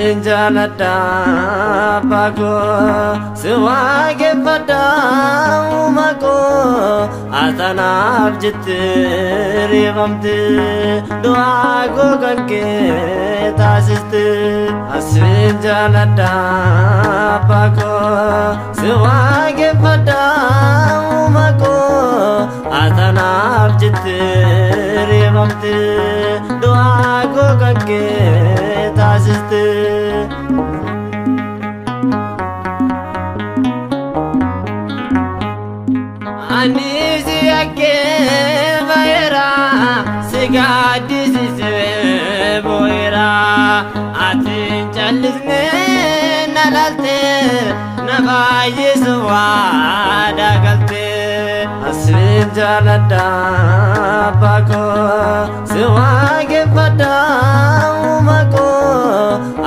Asfinjalada bako Siwage pada umako Atanab jittiri bamte Duago kanke tasiste Asfinjalada bako Siwage pada umako Atanab jittiri bamte Duago kanke tasiste Anisi ake vaira Sigadisi se boira Atin chalisne nalalte Navaye suwada galte Asfinjalada bako Siwage pada umako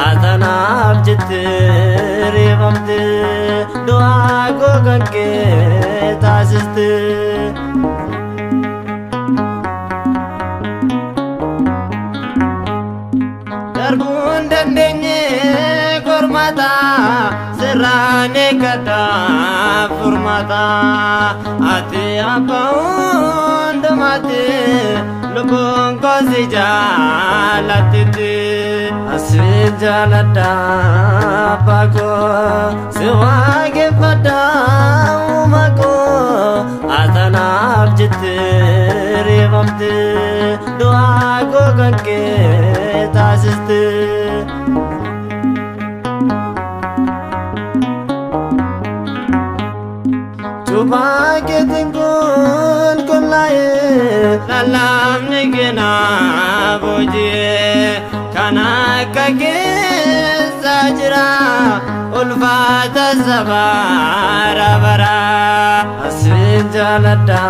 Atanab jittiri bamte Duago kanke tasiste Darbun dandenye kormata Sirane kada furmata Ati apaun damate Lubun ko si jalatiti Asfinjalada bako Siwage pada umako Atanab jittiri bamte Duago kanke tasiste Chupa ke tingkun kullaye Lalam nigena boje Kana kage sajra Ulfata sabara bara Asfinjalada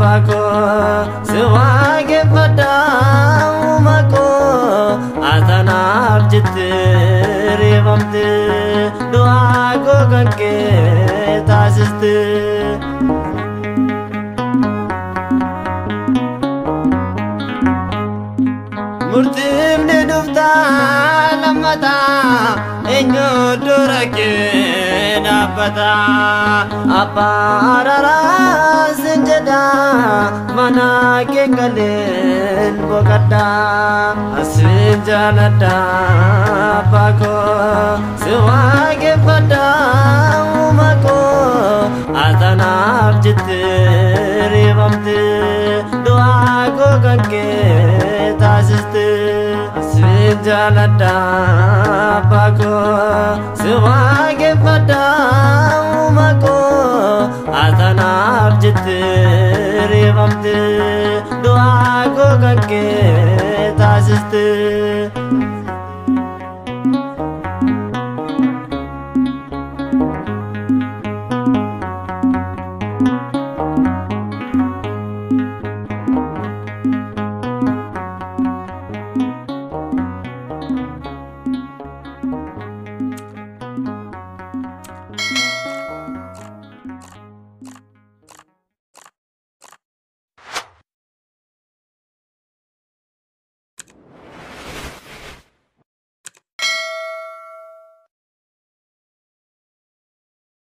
bako Siwage pada umako Atanab jittiri bamte Duago kanke tasiste Murtim ne dufta lamata Enyo durake nabata Aparara sinjada Mana ke kalen bokada Asfinjalada bako Siwage pada umako Atanab jittiri bamte Duago kanke tasiste Asfinjalada bako Siwage pada umako Atanab jittiri bamte Duago kanke tasiste